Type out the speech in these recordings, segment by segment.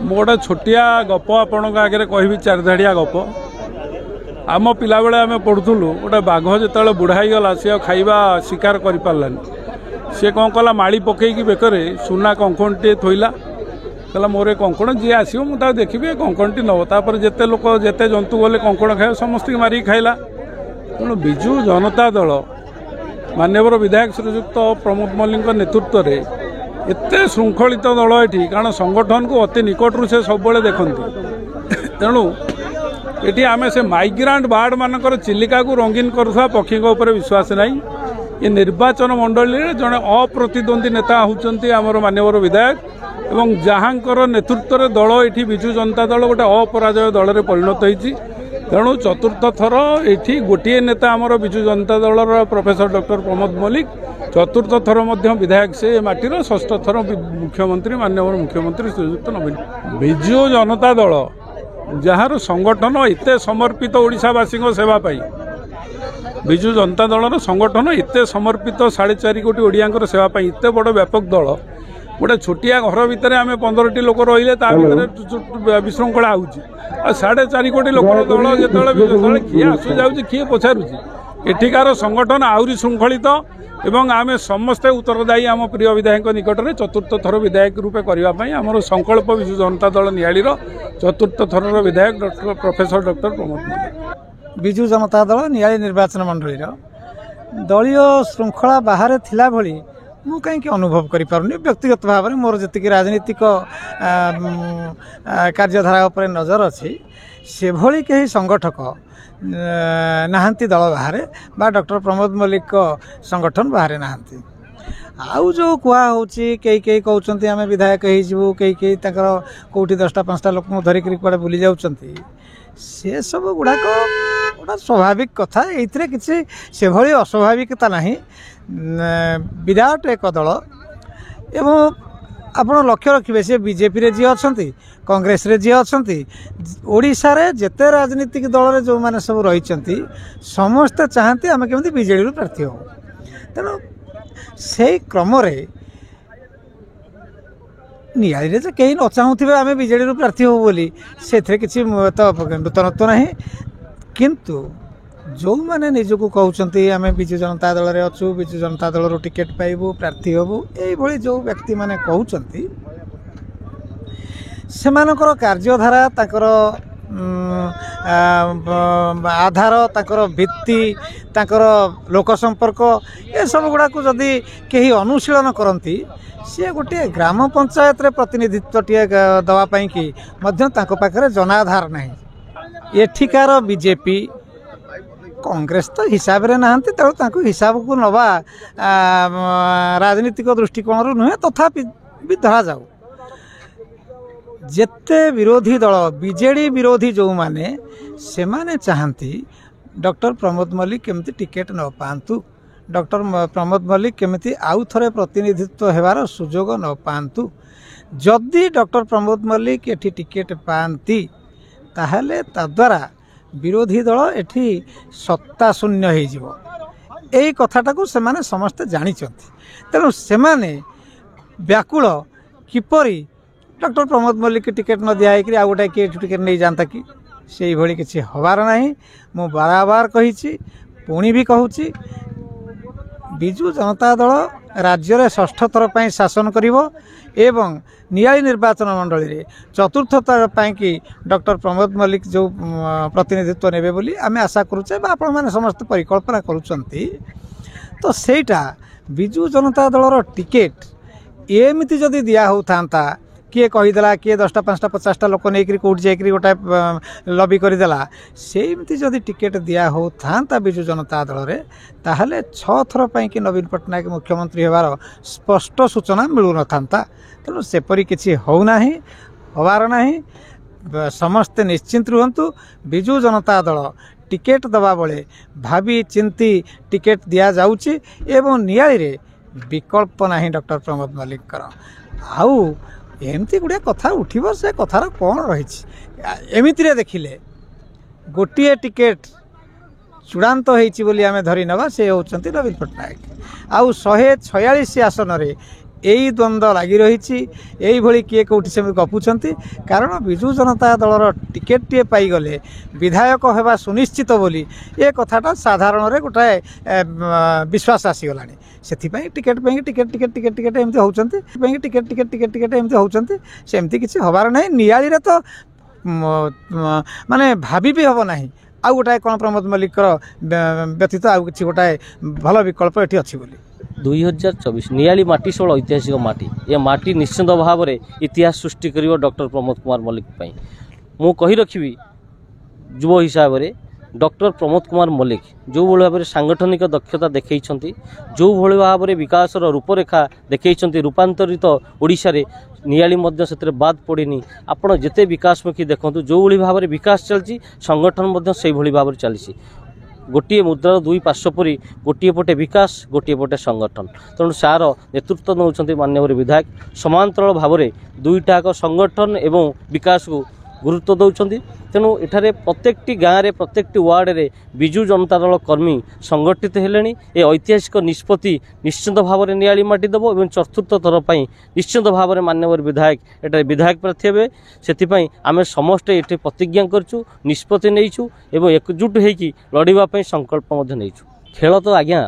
मु गोटे छोटिया गप आपण आगे कहि चारिधाड़िया गप आम पिला बेले आम पढ़ुलु गोटे बाघ जो बुढ़ाई गला सी खाइबा शिकार कर पारानी सी कौन कला माड़ी पकईकी बेकरे सुना कंकण टे थोला कहला मोर कंकण जी आसो मुझे देखी कंकण टी नब तापर जिते लोक जिते जंतु गले कंकण खाए समस्त मारिक खाइला तेणु विजु जनता दल माननीय विधायक श्रीजुक्त प्रमोद मल्लिक नेतृत्व में एत श्रृंखलित दल ये कारण संगठन को अति निकटू से सब देखते तेणु ये आम से माइग्रांट बार्ड मानकर चिलिका को रंगीन करुवा पक्षी विश्वास नहीं ये निर्वाचन मंडली जड़े अप्रतिद्वंदी नेता होती आमर माननीय विधायक एवं जहाँकर नेतृत्व में दल ये विजु जनता दल गोटे अपराजय दल में परिणत होती तेणु चतुर्थ थर ये गोटे नेता आमर विजु जनता दल प्रोफेसर डॉक्टर प्रमोद मल्लिक चतुर्थ थर विधायक से माटीर षष्ठ थर मुख्यमंत्री माननीय मुख्यमंत्री श्रीजुक्त नवीन विजु जनता दल जार संगठन एत समर्पित ओडिशावासी सेवा पाई विजु जनता दल संगठन एत समर्पित 4.5 कोटी ओडिया सेवा पाई एत बड़ व्यापक दल गोटे छोटिया घर भितर आम 15 लोक रही विशृंखला हो 4.5 कोटी लोक दल जो किए आसु जाऊँ किए पचारुची एठिकार संगठन आहरी श्रृंखलित एवं आम समस्ते उत्तरदायी आम प्रिय विधायक निकट में चतुर्थ थर विधायक रूपे करने आमर संकल्प विजु जनता दल नियालीर चतुर्थ थर विधायक doctor professor doctor Pramod Mallick Biju Janata Dal Niali निर्वाचन मंडली दलीय श्रृंखला बाहर थिला भली मु कहीं अनुभव करें व्यक्तिगत भाव में मोर जी राजनीतिक कार्यधारा उपर नजर अच्छी से भली कहीं संगठक नहांती दल बाहर बा डॉक्टर प्रमोद मल्लिक संगठन बाहर नहांती आउ जो कुआ होची कई कई कहते आम विधायक हो कई कौटी 10-5 लोक धरिक कड़े बुली जाउछंती से सब गुड़ाक गोटा स्वाभाविक कथा ये किसी से भली अस्वाभाविकता नहीं विराट एक दल एवं आपण लक्ष्य रखिए से बीजेपी रे जी अच्छा कांग्रेस रे जी अच्छा ओडिशा रे जेते राजनीतिक दल रे जो माने सब रही समस्ते चाहते आम केमती बीजेडी प्रार्थी हो तेणु से क्रम नियाली जो कहीं न चाहूे आम बीजेडी प्रार्थी हो बोली से किसी तो नूतनत्व नहीं किंतु जो मैंने निजक कहते आम विजु जनता दल में अच्छु विजु जनता दल टिकेट पाइबू प्रार्थी हबू ये जो व्यक्ति माने कहते सेमानकर कार्यधारा ताकर आधार ताकर भित्ति ताकर लोक संपर्क ये सब गुड़ा को जदि कहीं अनुशीलन करती सी गोटे ग्राम पंचायत रे प्रतिनिधित्व टे दवापाई कि पाखे जनाधार नहीं एठिकार बीजेपी कांग्रेस तो हिसाब रे नहांती तेणु हिसाब को नवा राजनीतिक दृष्टिकोण नुहे तथापि भी धरा जाऊ जेते विरोधी दल बीजेडी विरोधी जो माने से माने चाहती डॉक्टर प्रमोद मल्लिक केमती टिकेट न पांतु डॉक्टर प्रमोद मल्लिक केमती आउ थरे प्रतिनिधित्व हेबार सुजोग न पांतु जदि डॉक्टर प्रमोद मल्लिक एठी टिकेट पांती ताहले तद्वारा विरोधी दल एठी सत्ता शून्य हो जिवो एई कथाटा को से माने समस्त जानिचंती तेणु से माने व्याकुल किपरि डॉक्टर प्रमोद मल्लिक टिकेट न दिया आ गोटे किए टिकेट नहीं जाता कि से भली किसी हबार नहीं मु बारबार कही पुणी भी कहूँ विजु जनता दल राज्य में षष्ठ थर पर शासन करिवो एवं नियाली निर्वाचन मंडली रे चतुर्थ थर कि डॉक्टर प्रमोद मल्लिक जो प्रतिनिधित्व नेबे बोली आमे आशा करुचे बा आपण माने समस्त परिकल्पना करुचंती तो सेटा विजु जनता दल टिकेट एमती जदि दिया होता किए कहीदेला किए 10-5 50 लोक नहीं कौट जा गोटे लबी करदेला सेमती जदि टिकेट दिया होता विजु जनता दल में ताहले 6 थर पर कि नवीन पट्टनायक मुख्यमंत्री होवार स्पष्ट सूचना मिलू न था तेणु सेपरी किसी होना हबार नहीं समस्ते निश्चिंत रुहंतु विजु जनता दल टिकेट दबा बेले भावी चिंती टिकेट दिया जाउची एवं नियाली रे विकल्प नहीं डॉक्टर प्रमोद मल्लिक आउ एमती गुड़िया कथा उठिब से कथार कौन रही एमती देखिले गोटे टिकेट चूड़ांत होती आम धरी नवा से होती नवीन पट्टनायक आउ 146 आसन रे यही द्वंद्व लगी रही यही किए कौटी से गपुंट कारण विजु जनता दलर टिकेट टे पाईगले विधायक होगा सुनिश्चित बोली ये कथाटा साधारण गोटाए विश्वास आसीगला से ticket ticket ticket ticket ticket एमती होती टिकेट टिकेट टिकेट टिकेट एमती होती सेमती किसी हबार ना नियाली तो माने भाभी भी हम ना आउ गोटाए कौन प्रमोद मल्लिक व्यतीत आउ कि गोटाए भल विकल्प ये अच्छी बोली 2024 नियाली माटी 16 ऐतिहासिक माटी ये माटी निश्चित भाव में इतिहास सृष्टि कर डॉक्टर प्रमोद कुमार मल्लिक मु कही रखी युव हिसाब से डॉक्टर प्रमोद कुमार मल्लिक जो भाव में सांगठनिक दक्षता देखई जो भाव में विकास रूपरेखा देखई रूपांतरित ओडिशा रे नियाली मध्य से बाद पड़नी आपड़ जिते विकासमुखी देखूँ जो भाव में विकास चलती संगठन से भाव में चली गोटे मुद्रार दुई पार्श्व परी गोटे पटे विकास गोटे पटे संगठन तेणु सार नेतृत्व नौकरी माननीय विधायक समांतराल भाव में दुईटाक संगठन एवं विकास को गुरुत्व दौरान तेणु एठारे प्रत्येकटी गाँव में प्रत्येकटी वार्ड में विजु जनता दल कर्मी संगठित हेले ए ऐतिहासिक निष्पत्ति निश्चित भाव में नियाली माटी देव और चतुर्थ थर पर निश्चित भाव में माननीय विधायक एटारे विधायक प्रार्थी हे से आम समस्ते ये प्रतिज्ञा करूँ निष्पत्ति नहींचु एवं एकजुट होकर लड़ाई संकल्प नहीं खेल तो आज्ञा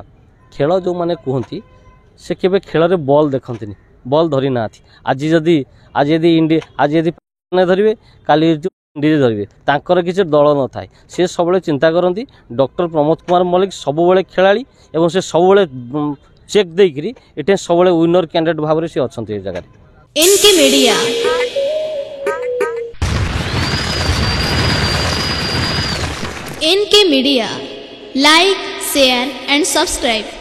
खेल जो मैंने कहती से केवे खेल में बॉल देखती बॉल धरी ना आज यदि धरवे काली इंडिया धरवे तांकर किसी दल न थाए से सब चिंता करती डॉक्टर प्रमोद कुमार मल्लिक सबुबले खेलाड़ी एवं से सबुबले चेक देकरी एटे सबुबले विनर कैंडिडेट भाव में से अच्छा जगह एनके media like share and subscribe.